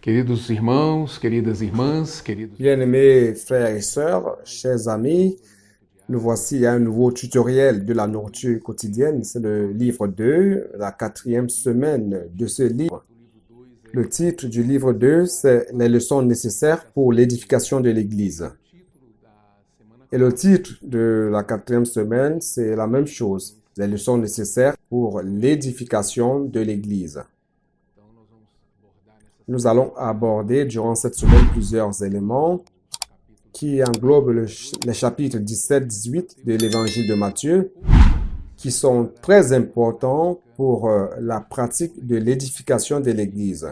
Queridos irmãos, queridas irmãs, queridos... Bien-aimés frères et sœurs, chers amis, nous voici à un nouveau tutoriel de la nourriture quotidienne. C'est le livre 2, la quatrième semaine de ce livre. Le titre du livre 2, c'est Les leçons nécessaires pour l'édification de l'Église. Et le titre de la quatrième semaine, c'est la même chose. Les leçons nécessaires pour l'édification de l'Église. Nous allons aborder durant cette semaine plusieurs éléments qui englobent les chapitres 17-18 de l'Évangile de Matthieu, qui sont très importants pour la pratique de l'édification de l'Église.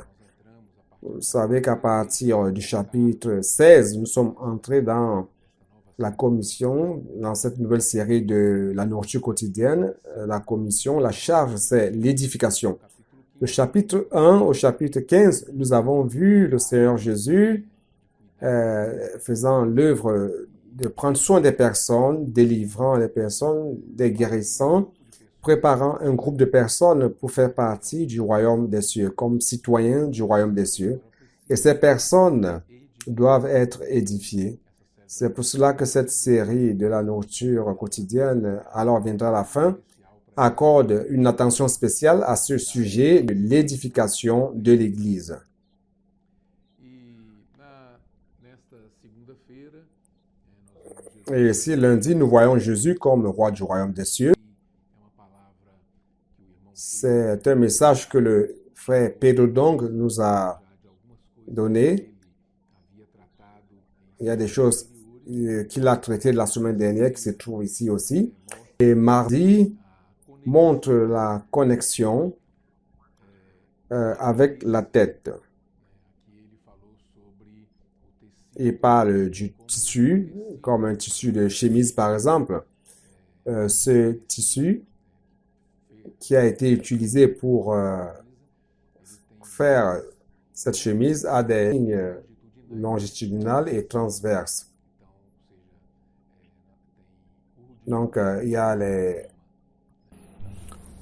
Vous savez qu'à partir du chapitre 16, nous sommes entrés dans la commission, dans cette nouvelle série de la nourriture quotidienne. La commission, la charge, c'est l'édification. Le chapitre 1 au chapitre 15, nous avons vu le Seigneur Jésus faisant l'œuvre de prendre soin des personnes, délivrant les personnes, des guérissant, préparant un groupe de personnes pour faire partie du royaume des cieux, comme citoyens du royaume des cieux. Et ces personnes doivent être édifiées. C'est pour cela que cette série de la nourriture quotidienne, alors viendra à la fin, accorde une attention spéciale à ce sujet de l'édification de l'Église. Et ici, lundi, nous voyons Jésus comme le roi du royaume des cieux. C'est un message que le frère Pedro Dong nous a donné. Il y a des choses qu'il a traitées la semaine dernière qui se trouvent ici aussi. Et mardi montre la connexion avec la tête. Il parle du tissu, comme un tissu de chemise par exemple. Ce tissu qui a été utilisé pour faire cette chemise a des lignes longitudinales et transverses. Donc,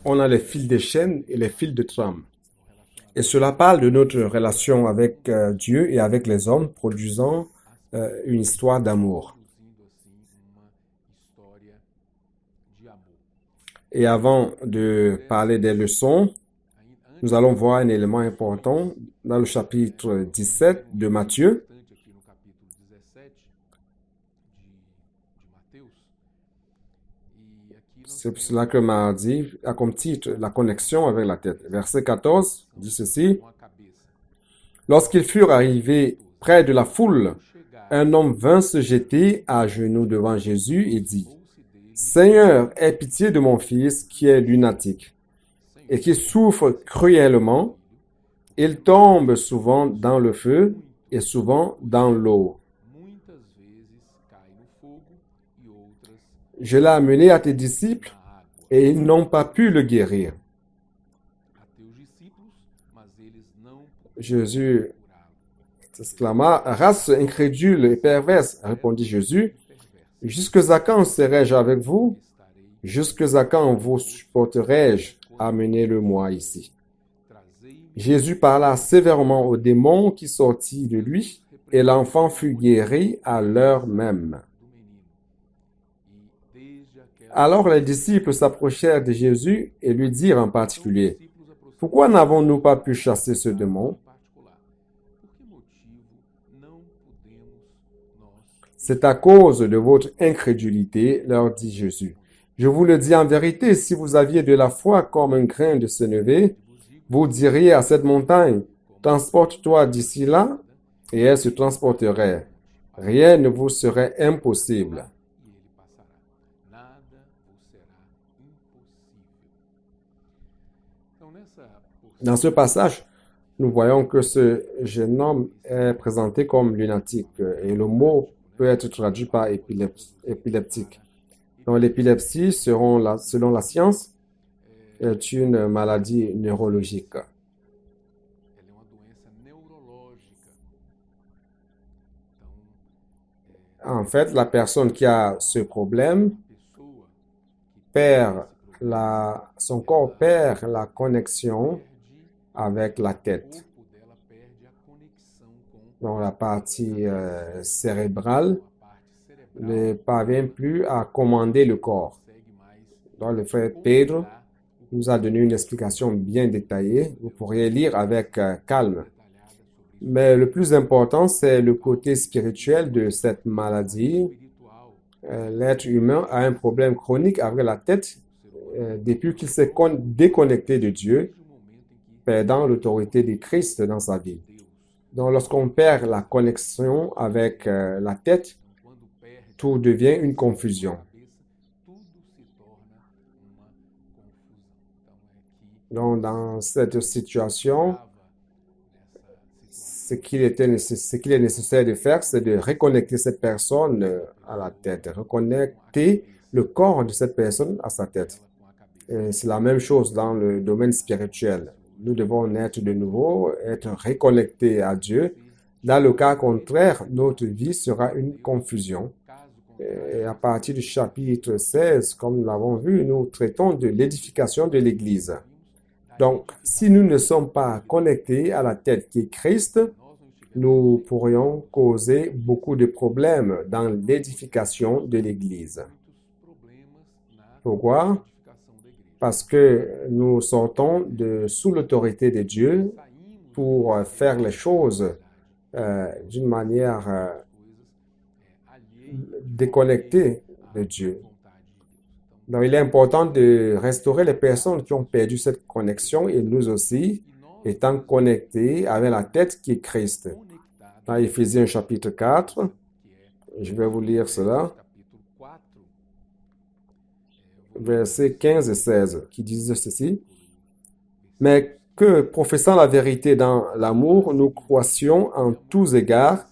on a les fils de chaîne et les fils de trame. Et cela parle de notre relation avec Dieu et avec les hommes, produisant une histoire d'amour. Et avant de parler des leçons, nous allons voir un élément important dans le chapitre 17 de Matthieu. C'est pour cela que mardi a comme titre la connexion avec la tête. Verset 14 dit ceci. Lorsqu'ils furent arrivés près de la foule, un homme vint se jeter à genoux devant Jésus et dit, Seigneur, aie pitié de mon fils qui est lunatique et qui souffre cruellement. Il tombe souvent dans le feu et souvent dans l'eau. Je l'ai amené à tes disciples et ils n'ont pas pu le guérir. Jésus s'exclama, race incrédule et perverse, répondit Jésus. Jusqu'à quand serai-je avec vous? Jusqu'à quand vous supporterai-je? Amenez-le-moi ici. Jésus parla sévèrement au démon qui sortit de lui et l'enfant fut guéri à l'heure même. Alors les disciples s'approchèrent de Jésus et lui dirent en particulier, « Pourquoi n'avons-nous pas pu chasser ce démon? » C'est à cause de votre incrédulité, leur dit Jésus. Je vous le dis en vérité, si vous aviez de la foi comme un grain de sénévé, vous diriez à cette montagne, « Transporte-toi d'ici là » et elle se transporterait. Rien ne vous serait impossible. Dans ce passage, nous voyons que ce jeune homme est présenté comme lunatique et le mot peut être traduit par épileptique. Donc, l'épilepsie, selon la science, est une maladie neurologique. En fait, la personne qui a ce problème son corps perd la connexion avec la tête. dans la partie cérébrale ne parvient plus à commander le corps. Donc, le frère Pedro nous a donné une explication bien détaillée. Vous pourriez lire avec calme. Mais le plus important, c'est le côté spirituel de cette maladie. L'être humain a un problème chronique avec la tête depuis qu'il s'est déconnecté de Dieu, perdant l'autorité de Christ dans sa vie. Donc, lorsqu'on perd la connexion avec la tête, tout devient une confusion. Donc, dans cette situation, ce qu'il est nécessaire de faire, c'est de reconnecter cette personne à la tête, reconnecter le corps de cette personne à sa tête. C'est la même chose dans le domaine spirituel. Nous devons naître de nouveau, être reconnectés à Dieu. Dans le cas contraire, notre vie sera une confusion. Et à partir du chapitre 16, comme nous l'avons vu, nous traitons de l'édification de l'Église. Donc, si nous ne sommes pas connectés à la tête qui est Christ, nous pourrions causer beaucoup de problèmes dans l'édification de l'Église. Pourquoi? Parce que nous sortons sous l'autorité de Dieu pour faire les choses d'une manière déconnectée de Dieu. Donc, il est important de restaurer les personnes qui ont perdu cette connexion et nous aussi, étant connectés avec la tête qui est Christ. Dans Éphésiens chapitre 4, je vais vous lire cela, versets 15 et 16, qui disent ceci. Mais que, professant la vérité dans l'amour, nous croissions en tous égards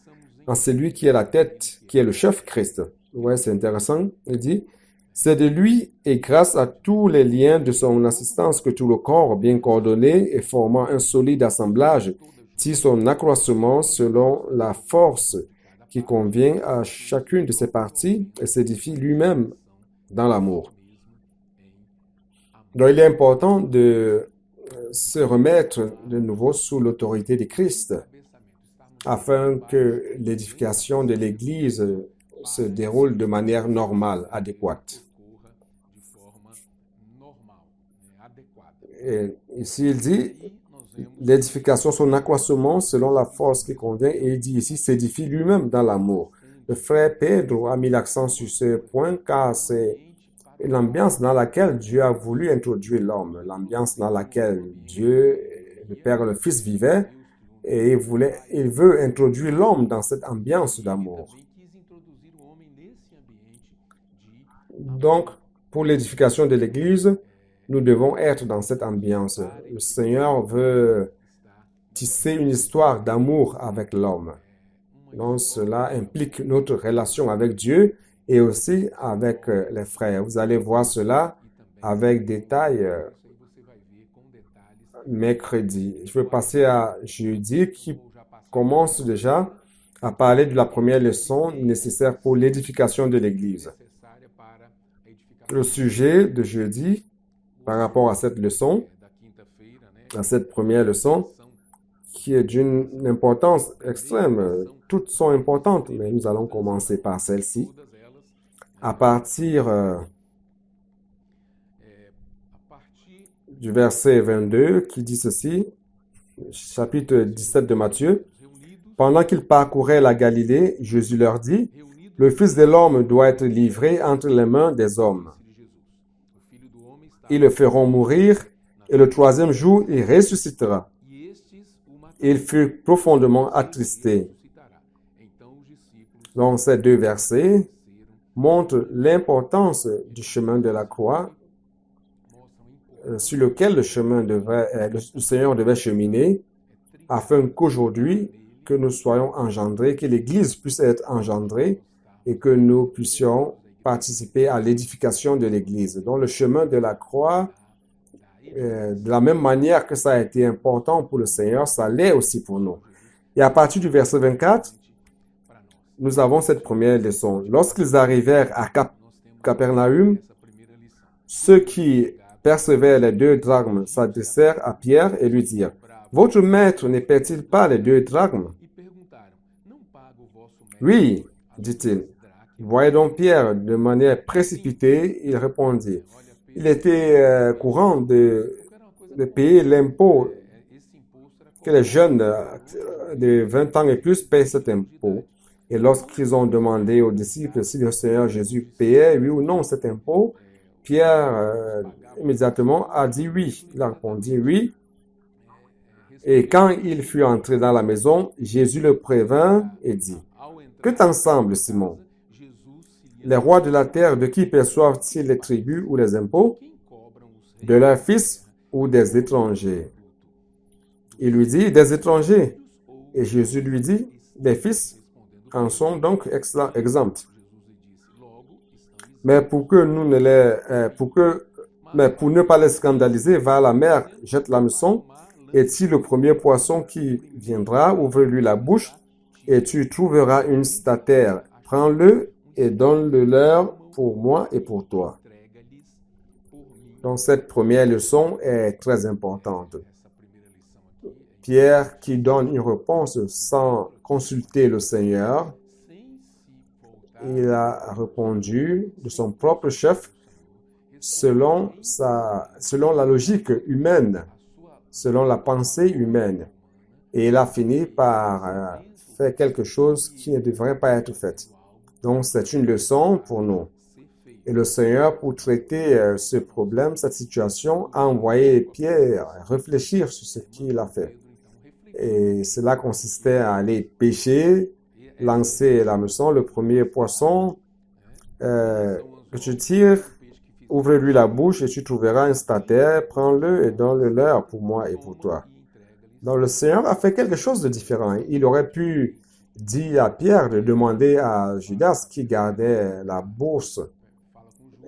en celui qui est la tête, qui est le chef Christ. Ouais, c'est intéressant. Il dit, c'est de lui et grâce à tous les liens de son assistance que tout le corps, bien coordonné et formant un solide assemblage, tire son accroissement selon la force qui convient à chacune de ses parties et s'édifie lui-même dans l'amour. Donc, il est important de se remettre de nouveau sous l'autorité de Christ afin que l'édification de l'Église se déroule de manière normale, adéquate. Et ici, il dit l'édification, son accroissement selon la force qui convient, et il dit ici s'édifie lui-même dans l'amour. Le frère Pedro a mis l'accent sur ce point car c'est l'ambiance dans laquelle Dieu a voulu introduire l'homme, l'ambiance dans laquelle Dieu, le Père et le Fils vivaient, et il veut introduire l'homme dans cette ambiance d'amour. Donc, pour l'édification de l'Église, nous devons être dans cette ambiance. Le Seigneur veut tisser une histoire d'amour avec l'homme. Donc, cela implique notre relation avec Dieu et aussi avec les frères. Vous allez voir cela avec détail mercredi. Je vais passer à jeudi qui commence déjà à parler de la première leçon nécessaire pour l'édification de l'Église. Le sujet de jeudi par rapport à cette leçon, à cette première leçon, qui est d'une importance extrême. Toutes sont importantes, mais nous allons commencer par celle-ci. À partir du verset 22 qui dit ceci, chapitre 17 de Matthieu. Pendant qu'ils parcouraient la Galilée, Jésus leur dit, « Le Fils de l'homme doit être livré entre les mains des hommes. Ils le feront mourir, et le troisième jour, il ressuscitera. » Il fut profondément attristé. Donc, ces deux versets montrent l'importance du chemin de la croix sur lequel le Seigneur devait cheminer afin qu'aujourd'hui, que nous soyons engendrés, que l'Église puisse être engendrée et que nous puissions participer à l'édification de l'Église. Donc, le chemin de la croix, de la même manière que ça a été important pour le Seigneur, ça l'est aussi pour nous. Et à partir du verset 24, nous avons cette première leçon. Lorsqu'ils arrivèrent à Capernaum, ceux qui percevaient les 2 drachmes s'adressèrent à Pierre et lui dirent, « Votre maître ne perd-il pas les 2 drachmes? » Oui, dit-il. Voyez donc Pierre, de manière précipitée, il répondit. Il était courant de payer l'impôt, que les jeunes de 20 ans et plus payent cet impôt. Et lorsqu'ils ont demandé aux disciples si le Seigneur Jésus payait, oui ou non, cet impôt, Pierre immédiatement a dit oui. Il a répondu oui. Et quand il fut entré dans la maison, Jésus le prévint et dit, « Que t'en semble, Simon? Les rois de la terre, de qui perçoivent-ils les tributs ou les impôts? De leurs fils ou des étrangers? » Il lui dit, « Des étrangers. » Et Jésus lui dit, « Les fils en sont donc exempts. Mais pour ne pas les scandaliser, va à la mer, jette l'hameçon, et tire le premier poisson qui viendra, ouvre-lui la bouche, et tu trouveras une statère. Prends-le et donne-le-leur pour moi et pour toi. » Donc cette première leçon est très importante. Pierre qui donne une réponse sans consulter le Seigneur, il a répondu de son propre chef selon la logique humaine, selon la pensée humaine. Et il a fini par faire quelque chose qui ne devrait pas être fait. Donc c'est une leçon pour nous. Et le Seigneur, pour traiter ce problème, cette situation, a envoyé Pierre réfléchir sur ce qu'il a fait. Et cela consistait à aller pêcher, lancer l'hameçon, le premier poisson que tu tires, ouvre-lui la bouche et tu trouveras un statère, prends-le et donne-le-leur pour moi et pour toi. Donc le Seigneur a fait quelque chose de différent. Il aurait pu dire à Pierre de demander à Judas qui gardait la bourse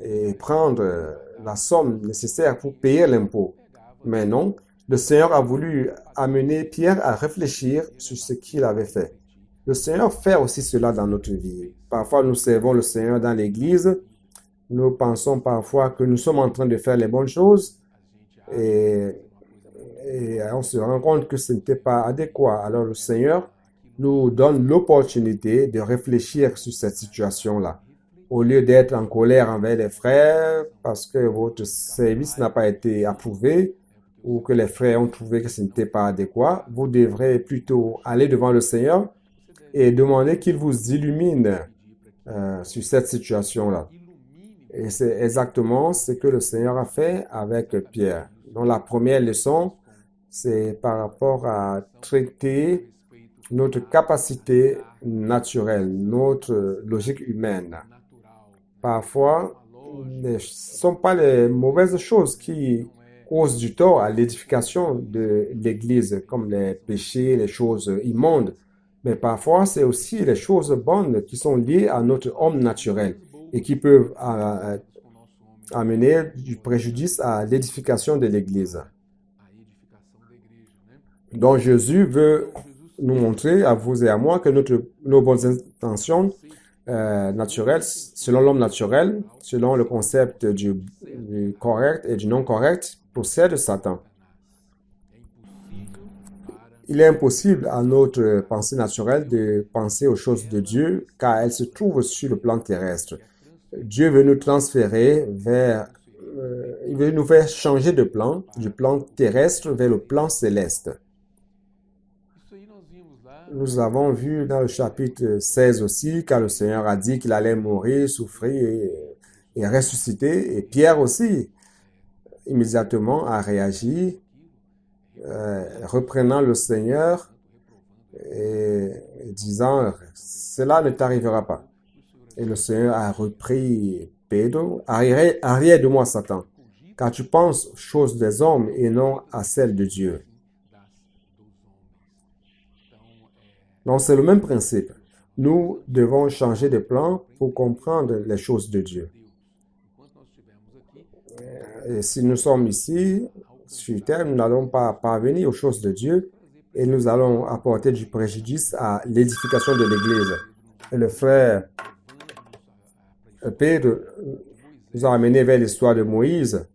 et prendre la somme nécessaire pour payer l'impôt. Mais non, le Seigneur a voulu amener Pierre à réfléchir sur ce qu'il avait fait. Le Seigneur fait aussi cela dans notre vie. Parfois, nous servons le Seigneur dans l'Église. Nous pensons parfois que nous sommes en train de faire les bonnes choses et on se rend compte que ce n'était pas adéquat. Alors le Seigneur nous donne l'opportunité de réfléchir sur cette situation-là. Au lieu d'être en colère envers les frères parce que votre service n'a pas été approuvé ou que les frères ont trouvé que ce n'était pas adéquat, vous devrez plutôt aller devant le Seigneur et demander qu'il vous illumine sur cette situation-là. Et c'est exactement ce que le Seigneur a fait avec Pierre. Donc la première leçon, c'est par rapport à traiter notre capacité naturelle, notre logique humaine. Parfois, ce ne sont pas les mauvaises choses qui causent du tort à l'édification de l'Église, comme les péchés, les choses immondes. Mais parfois, c'est aussi les choses bonnes qui sont liées à notre homme naturel et qui peuvent amener du préjudice à l'édification de l'Église. Donc Jésus veut nous montrer, à vous et à moi, que nos bonnes intentions naturelles, selon l'homme naturel, selon le concept du correct et du non correct, procèdent de Satan. Il est impossible à notre pensée naturelle de penser aux choses de Dieu car elles se trouvent sur le plan terrestre. Dieu veut nous transférer il veut nous faire changer de plan, du plan terrestre vers le plan céleste. Nous avons vu dans le chapitre 16 aussi, quand le Seigneur a dit qu'il allait mourir, souffrir et ressusciter. Et Pierre aussi, immédiatement, a réagi, reprenant le Seigneur et disant, « Cela ne t'arrivera pas. » Et le Seigneur a repris Pedro, « Arrière de moi, Satan, car tu penses aux choses des hommes et non à celles de Dieu. » Donc, c'est le même principe. Nous devons changer de plan pour comprendre les choses de Dieu. Et si nous sommes ici, sur terre, nous n'allons pas parvenir aux choses de Dieu et nous allons apporter du préjudice à l'édification de l'Église. Et le frère Pedro nous a amené vers l'histoire de Moïse,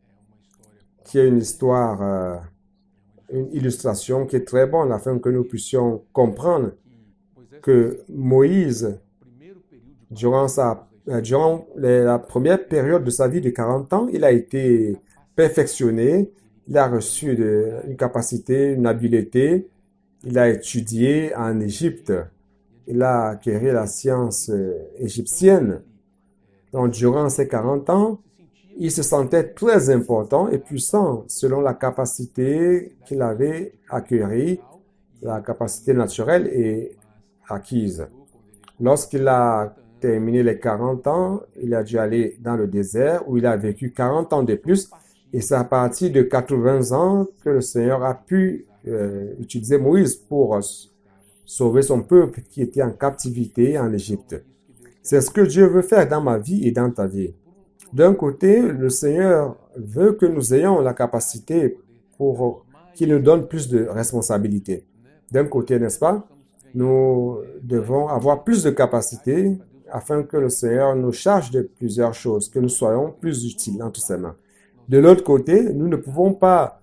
qui est une histoire, une illustration qui est très bonne afin que nous puissions comprendre que Moïse Durant la première période de sa vie de 40 ans, il a été perfectionné, il a reçu une capacité, une habileté, il a étudié en Égypte, il a acquis la science égyptienne. Donc, durant ces 40 ans, il se sentait très important et puissant selon la capacité qu'il avait acquérie, la capacité naturelle et acquise. Lorsqu'il a terminé les 40 ans, il a dû aller dans le désert où il a vécu 40 ans de plus. Et c'est à partir de 80 ans que le Seigneur a pu utiliser Moïse pour sauver son peuple qui était en captivité en Égypte. C'est ce que Dieu veut faire dans ma vie et dans ta vie. D'un côté, le Seigneur veut que nous ayons la capacité pour qu'il nous donne plus de responsabilités. D'un côté, n'est-ce pas? Nous devons avoir plus de capacité afin que le Seigneur nous charge de plusieurs choses, que nous soyons plus utiles entre ses mains. De l'autre côté, nous ne pouvons pas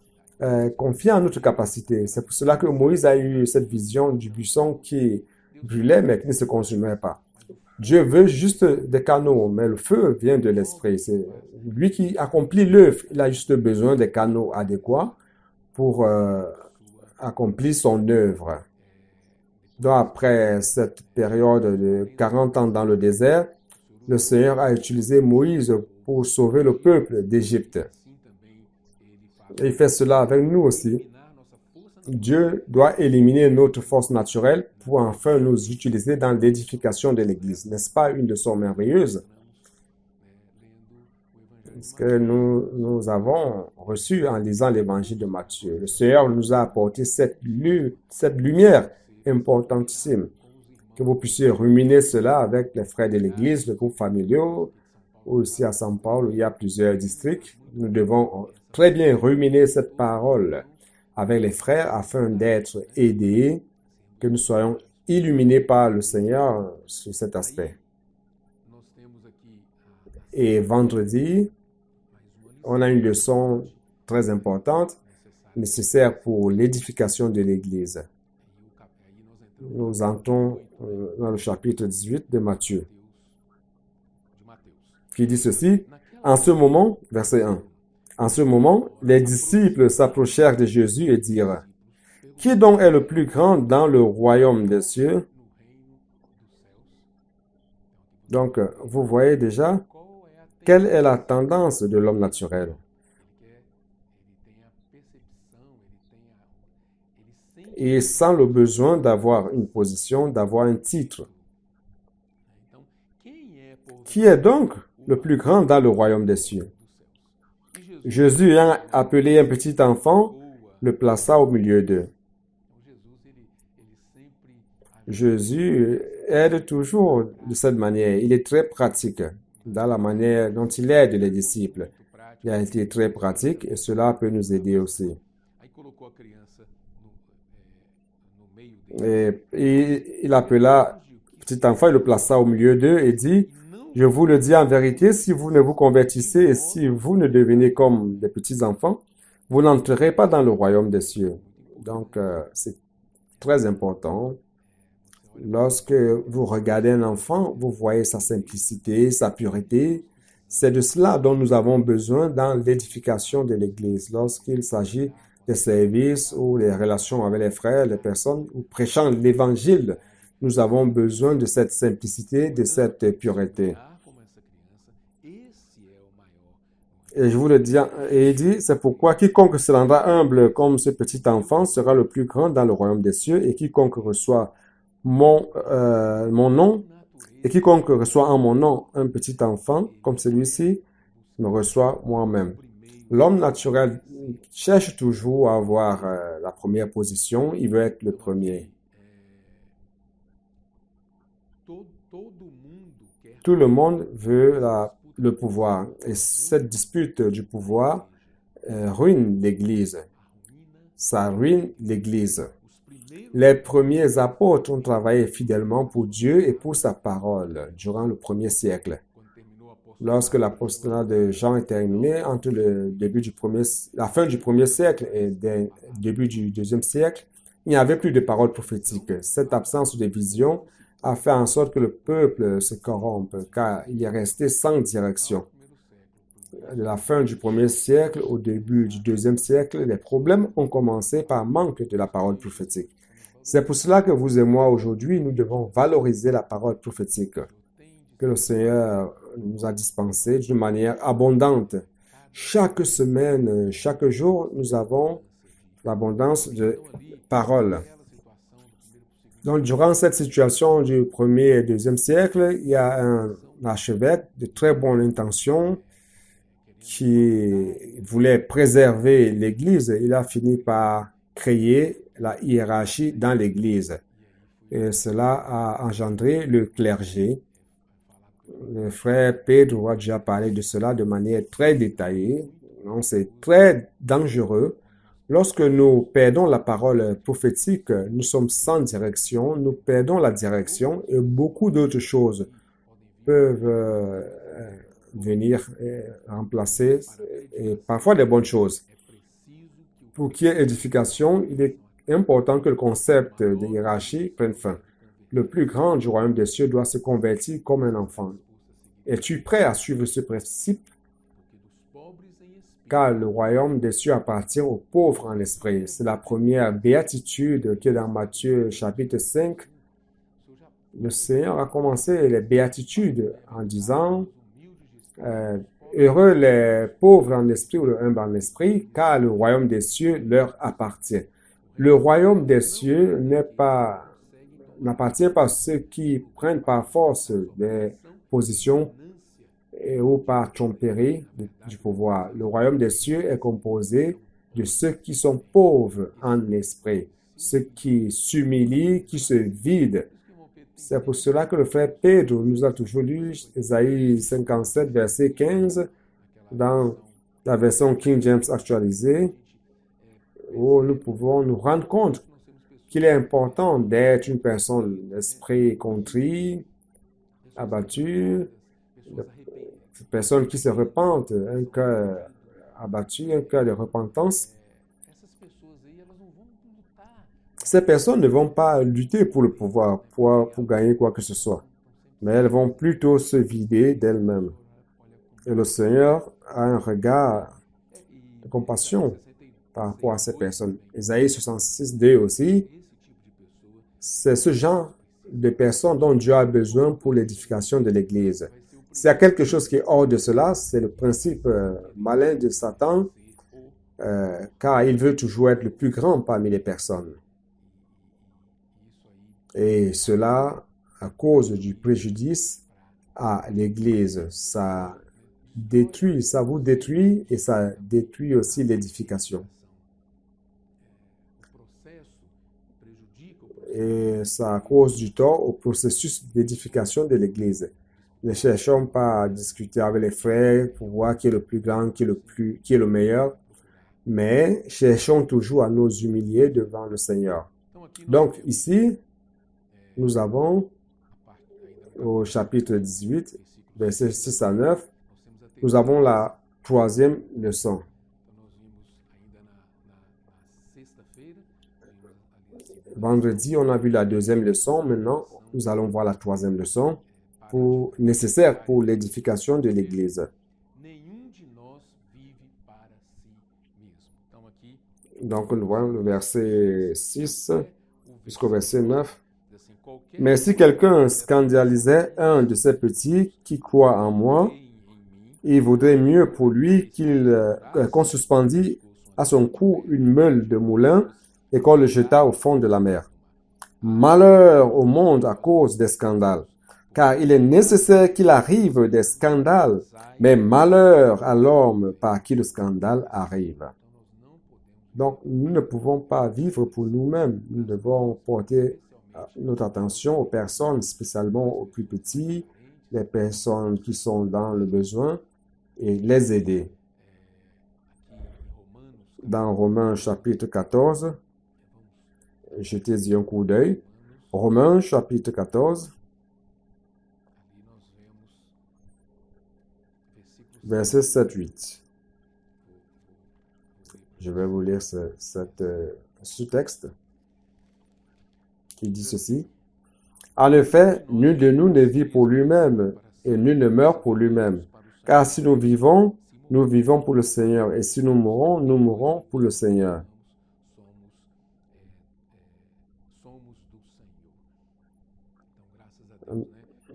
confier en notre capacité. C'est pour cela que Moïse a eu cette vision du buisson qui brûlait mais qui ne se consumait pas. Dieu veut juste des canaux, mais le feu vient de l'Esprit. C'est lui qui accomplit l'œuvre. Il a juste besoin des canaux adéquats pour accomplir son œuvre. Donc, après cette période de 40 ans dans le désert, le Seigneur a utilisé Moïse pour sauver le peuple d'Égypte. Il fait cela avec nous aussi. Dieu doit éliminer notre force naturelle pour enfin nous utiliser dans l'édification de l'Église. N'est-ce pas une leçon merveilleuse? Ce que nous avons reçu en lisant l'Évangile de Matthieu. Le Seigneur nous a apporté cette lumière importantissime. Que vous puissiez ruminer cela avec les frères de l'Église, le groupe familial, aussi à São Paulo, il y a plusieurs districts. Nous devons très bien ruminer cette parole avec les frères afin d'être aidés, que nous soyons illuminés par le Seigneur sur cet aspect. Et vendredi, on a une leçon très importante, nécessaire pour l'édification de l'Église. Nous entrons dans le chapitre 18 de Matthieu, qui dit ceci. En ce moment, verset 1, en ce moment, les disciples s'approchèrent de Jésus et dirent, « Qui donc est le plus grand dans le royaume des cieux? » Donc, vous voyez déjà, quelle est la tendance de l'homme naturel? Et sans le besoin d'avoir une position, d'avoir un titre. Qui est donc le plus grand dans le royaume des cieux? Jésus, ayant appelé un petit enfant, le plaça au milieu d'eux. Jésus aide toujours de cette manière. Il est très pratique dans la manière dont il aide les disciples. Il a été très pratique et cela peut nous aider aussi. Et il appela petit enfant, il le plaça au milieu d'eux et dit, « Je vous le dis en vérité, si vous ne vous convertissez et si vous ne devenez comme des petits enfants, vous n'entrerez pas dans le royaume des cieux. » Donc, c'est très important. Lorsque vous regardez un enfant, vous voyez sa simplicité, sa pureté. C'est de cela dont nous avons besoin dans l'édification de l'Église. Lorsqu'il s'agit des services ou les relations avec les frères, les personnes, ou prêchant l'Évangile, nous avons besoin de cette simplicité, de cette pureté. Et je vous le dis, et il dit, c'est pourquoi quiconque se rendra humble comme ce petit enfant sera le plus grand dans le royaume des cieux, et quiconque reçoit mon nom, et quiconque reçoit en mon nom un petit enfant comme celui-ci, me reçoit moi-même. L'homme naturel cherche toujours à avoir la première position, il veut être le premier. Tout le monde veut le pouvoir. Et cette dispute du pouvoir ruine l'Église. Ça ruine l'Église. Les premiers apôtres ont travaillé fidèlement pour Dieu et pour sa parole durant le premier siècle. Lorsque l'apostolat de Jean est terminé, entre la fin du premier siècle et le début du deuxième siècle, il n'y avait plus de paroles prophétiques. Cette absence de vision a fait en sorte que le peuple se corrompe, car il est resté sans direction. De la fin du 1er siècle au début du 2e siècle, les problèmes ont commencé par manque de la parole prophétique. C'est pour cela que vous et moi, aujourd'hui, nous devons valoriser la parole prophétique que le Seigneur nous a dispensée d'une manière abondante. Chaque semaine, chaque jour, nous avons l'abondance de paroles. Donc, durant cette situation du 1er et 2e siècle, il y a un archevêque de très bonne intention qui voulait préserver l'Église. Il a fini par créer la hiérarchie dans l'Église. Et cela a engendré le clergé. Le frère Pedro a déjà parlé de cela de manière très détaillée. Donc, c'est très dangereux. Lorsque nous perdons la parole prophétique, nous sommes sans direction, nous perdons la direction et beaucoup d'autres choses peuvent venir remplacer et parfois des bonnes choses. Pour qu'il y ait édification, il est important que le concept de hiérarchie prenne fin. Le plus grand du royaume des cieux doit se convertir comme un enfant. Es-tu prêt à suivre ce principe? Car le royaume des cieux appartient aux pauvres en esprit. C'est la première béatitude qui est dans Matthieu chapitre 5. Le Seigneur a commencé les béatitudes en disant heureux les pauvres en esprit ou les humbles en esprit, car le royaume des cieux leur appartient. Le royaume des cieux n'appartient pas à ceux qui prennent par force des positions ou par tromperie du pouvoir. Le royaume des cieux est composé de ceux qui sont pauvres en esprit, ceux qui s'humilient, qui se vident. C'est pour cela que le frère Pedro nous a toujours lu Ésaïe 57, verset 15, dans la version King James actualisée, où nous pouvons nous rendre compte qu'il est important d'être une personne d'esprit contrit, abattu, une personne qui se repente, un cœur abattu, un cœur de repentance. Ces personnes ne vont pas lutter pour le pouvoir, pour gagner quoi que ce soit, mais elles vont plutôt se vider d'elles-mêmes. Et le Seigneur a un regard de compassion par rapport à ces personnes. Ésaïe 66, 2 aussi, c'est ce genre de personnes dont Dieu a besoin pour l'édification de l'Église. S'il y a quelque chose qui est hors de cela, c'est le principe malin de Satan, car il veut toujours être le plus grand parmi les personnes. Et cela, à cause du préjudice à l'Église, ça vous détruit et ça détruit aussi l'édification. Et ça cause du tort au processus d'édification de l'Église. Ne cherchons pas à discuter avec les frères pour voir qui est le plus grand, qui est le meilleur, mais cherchons toujours à nous humilier devant le Seigneur. Donc ici, nous avons au chapitre 18, versets 6 à 9, nous avons la troisième leçon. Vendredi, on a vu la deuxième leçon. Maintenant, nous allons voir la troisième leçon nécessaire pour l'édification de l'Église. Donc, nous voyons le verset 6 jusqu'au verset 9. Mais si quelqu'un scandalisait un de ces petits qui croient en moi, il vaudrait mieux pour lui qu'on suspendît à son cou une meule de moulin et qu'on le jetât au fond de la mer. Malheur au monde à cause des scandales, car il est nécessaire qu'il arrive des scandales, mais malheur à l'homme par qui le scandale arrive. Donc, nous ne pouvons pas vivre pour nous-mêmes. Nous devons porter notre attention aux personnes, spécialement aux plus petits, les personnes qui sont dans le besoin, et les aider. Dans Romains chapitre 14, jetez-y un coup d'œil. Romains chapitre 14, verset 7-8. Je vais vous lire ce sous-texte qui dit ceci. En effet, nul de nous ne vit pour lui-même et nul ne meurt pour lui-même. Car si nous vivons pour le Seigneur. Et si nous mourrons pour le Seigneur.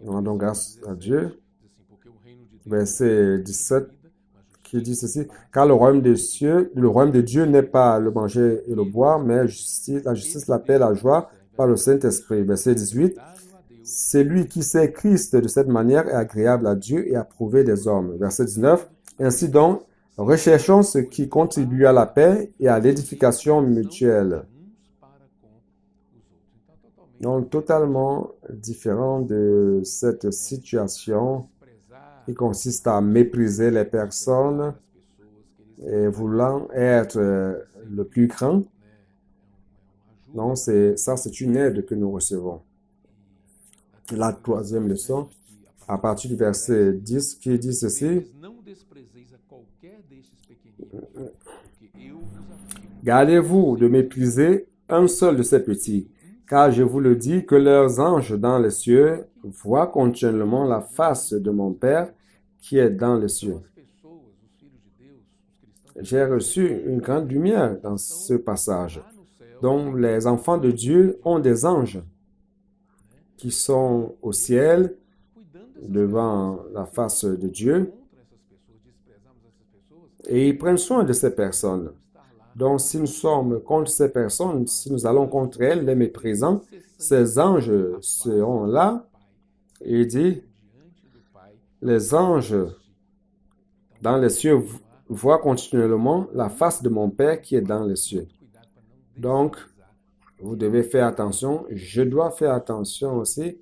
Rendons grâce à Dieu. Verset 17 qui dit ceci. Car le royaume de Dieu n'est pas le manger et le boire, mais la justice, la paix, la joie par le Saint-Esprit. Verset 18. Celui qui sait Christ de cette manière est agréable à Dieu et approuvé des hommes. Verset 19. Ainsi donc, recherchons ce qui contribue à la paix et à l'édification mutuelle. Donc, totalement différent de cette situation qui consiste à mépriser les personnes et voulant être le plus grand. Non, c'est une aide que nous recevons. La troisième leçon, à partir du verset 10, qui dit ceci. Gardez-vous de mépriser un seul de ces petits, car je vous le dis que leurs anges dans les cieux voient continuellement la face de mon Père qui est dans les cieux. J'ai reçu une grande lumière dans ce passage. Donc, les enfants de Dieu ont des anges qui sont au ciel devant la face de Dieu et ils prennent soin de ces personnes. Donc, si nous sommes contre ces personnes, si nous allons contre elles, les méprisant, ces anges seront là. Et il dit, les anges dans les cieux voient continuellement la face de mon Père qui est dans les cieux. Donc, vous devez faire attention. Je dois faire attention aussi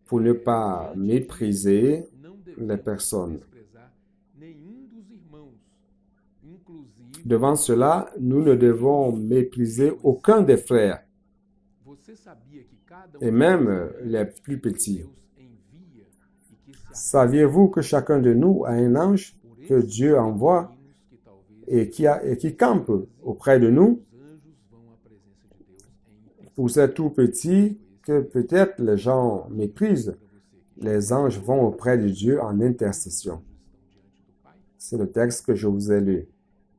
pour ne pas mépriser les personnes. Devant cela, nous ne devons mépriser aucun des frères, et même les plus petits. Saviez-vous que chacun de nous a un ange que Dieu envoie et qui campe auprès de nous? Pour ces tout petits que peut-être les gens méprisent, les anges vont auprès de Dieu en intercession. C'est le texte que je vous ai lu.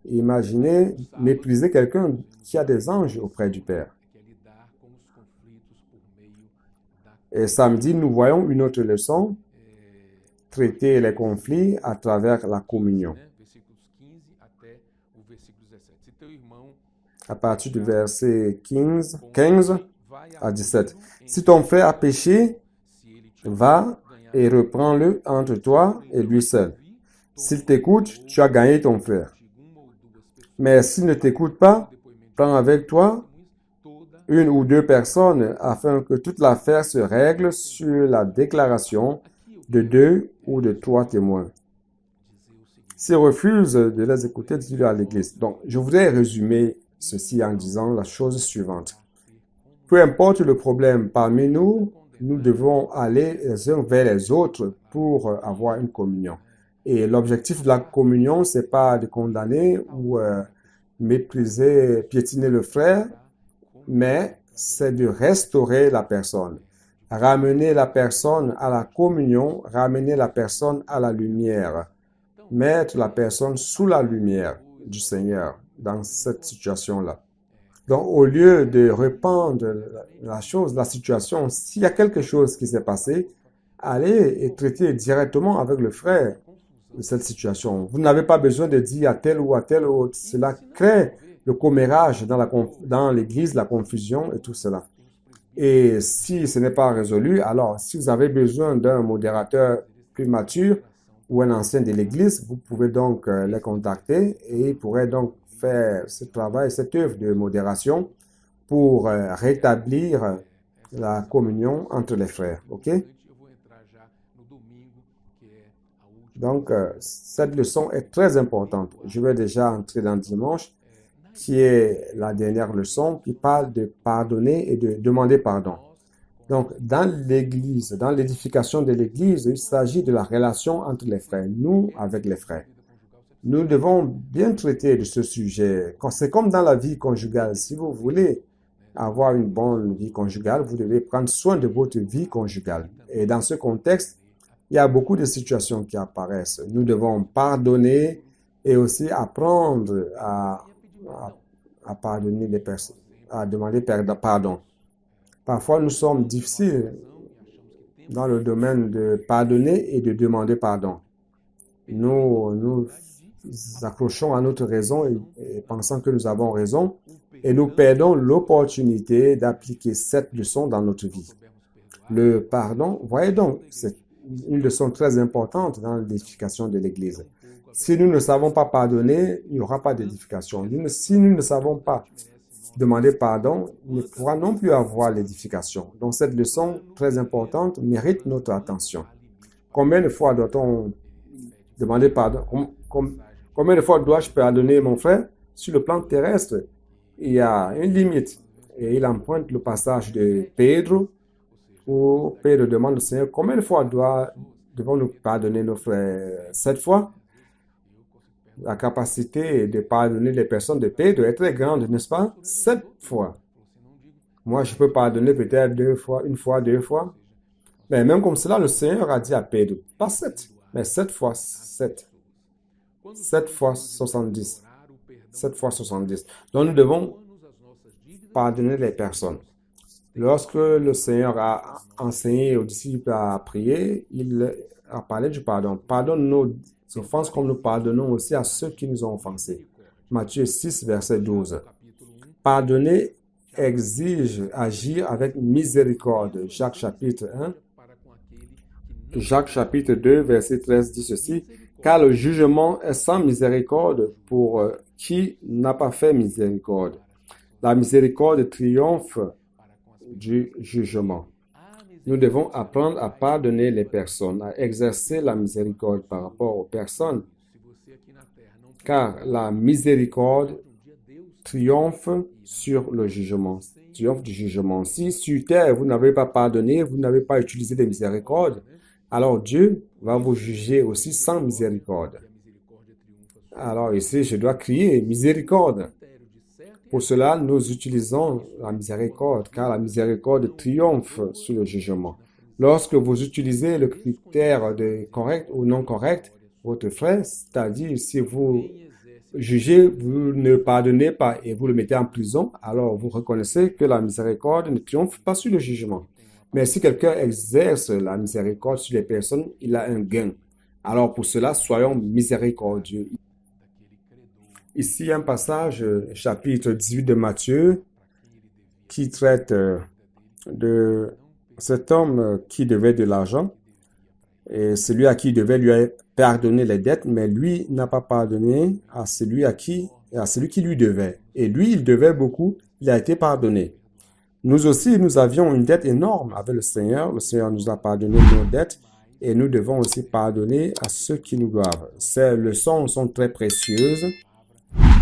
Imaginez mépriser quelqu'un qui a des anges auprès du Père. Et samedi, nous voyons une autre leçon, traiter les conflits à travers la communion. À partir du verset 15 à 17. Si ton frère a péché, va et reprends-le entre toi et lui seul. S'il t'écoute, tu as gagné ton frère. Mais s'il ne t'écoute pas, prends avec toi une ou deux personnes afin que toute l'affaire se règle sur la déclaration de 2 ou de 3 témoins. S'il refuse de les écouter, dis-le à l'Église. Donc, je voudrais résumer ceci en disant la chose suivante. Peu importe le problème parmi nous, nous devons aller les uns vers les autres pour avoir une communion. Et l'objectif de la communion, c'est pas de condamner ou mépriser, piétiner le frère, mais c'est de restaurer la personne, ramener la personne à la communion, ramener la personne à la lumière, mettre la personne sous la lumière du Seigneur dans cette situation-là. Donc, au lieu de répandre la situation, s'il y a quelque chose qui s'est passé, allez et traitez directement avec le frère de cette situation. Vous n'avez pas besoin de dire à tel ou à tel autre. Cela crée le commérage dans l'Église, la confusion et tout cela. Et si ce n'est pas résolu, alors si vous avez besoin d'un modérateur plus mature ou un ancien de l'Église, vous pouvez donc les contacter et ils pourraient donc faire ce travail, cette œuvre de modération pour rétablir la communion entre les frères. OK? Donc, cette leçon est très importante. Je vais déjà entrer dans le dimanche, qui est la dernière leçon, qui parle de pardonner et de demander pardon. Donc, dans l'Église, dans l'édification de l'Église, il s'agit de la relation entre les frères, nous avec les frères. Nous devons bien traiter de ce sujet. C'est comme dans la vie conjugale, si vous voulez avoir une bonne vie conjugale, vous devez prendre soin de votre vie conjugale. Et dans ce contexte, il y a beaucoup de situations qui apparaissent. Nous devons pardonner et aussi apprendre à pardonner les personnes, à demander pardon. Parfois, nous sommes difficiles dans le domaine de pardonner et de demander pardon. Nous accrochons à notre raison et pensant que nous avons raison et nous perdons l'opportunité d'appliquer cette leçon dans notre vie. Le pardon, voyez donc, c'est une leçon très importante dans l'édification de l'Église. Si nous ne savons pas pardonner, il n'y aura pas d'édification. Si nous ne savons pas demander pardon, il ne pourra non plus avoir l'édification. Donc cette leçon très importante mérite notre attention. Combien de fois doit-on demander pardon? Combien de fois dois-je pardonner mon frère? Sur le plan terrestre, il y a une limite. Et il emprunte le passage de Pedro, où Pedro demande au Seigneur, combien de fois devons-nous pardonner nos frères? 7 fois? La capacité de pardonner les personnes de Pedro est très grande, n'est-ce pas? 7 fois. Moi, je peux pardonner peut-être 2 fois, 1 fois, 2 fois. Mais même comme cela, le Seigneur a dit à Pedro, pas 7, mais 7 fois 7. 7 fois 70. 7 fois 70. Donc nous devons pardonner les personnes. Lorsque le Seigneur a enseigné aux disciples à prier, il a parlé du pardon. Pardonne nos offenses comme nous pardonnons aussi à ceux qui nous ont offensés. Matthieu 6, verset 12. Pardonner exige agir avec miséricorde. Jacques chapitre 1. Jacques chapitre 2, verset 13 dit ceci. Car le jugement est sans miséricorde pour qui n'a pas fait miséricorde. La miséricorde triomphe du jugement. Nous devons apprendre à pardonner les personnes, à exercer la miséricorde par rapport aux personnes, car la miséricorde triomphe sur le jugement, triomphe du jugement. Si sur terre vous n'avez pas pardonné, vous n'avez pas utilisé de miséricorde, alors Dieu va vous juger aussi sans miséricorde. Alors ici, je dois crier miséricorde. Pour cela, nous utilisons la miséricorde, car la miséricorde triomphe sur le jugement. Lorsque vous utilisez le critère de correct ou non correct, votre frère, c'est-à-dire si vous jugez, vous ne pardonnez pas et vous le mettez en prison, alors vous reconnaissez que la miséricorde ne triomphe pas sur le jugement. Mais si quelqu'un exerce la miséricorde sur les personnes, il a un gain. Alors pour cela, soyons miséricordieux. Ici, un passage, chapitre 18 de Matthieu, qui traite de cet homme qui devait de l'argent et celui à qui il devait lui pardonner les dettes, mais lui n'a pas pardonné à celui qui lui devait. Et lui, il devait beaucoup, il a été pardonné. Nous aussi, nous avions une dette énorme avec le Seigneur. Le Seigneur nous a pardonné nos dettes et nous devons aussi pardonner à ceux qui nous doivent. Ces leçons sont très précieuses.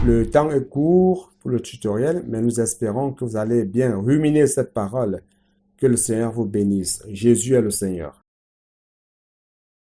Le temps est court pour le tutoriel, mais nous espérons que vous allez bien ruminer cette parole. Que le Seigneur vous bénisse. Jésus est le Seigneur.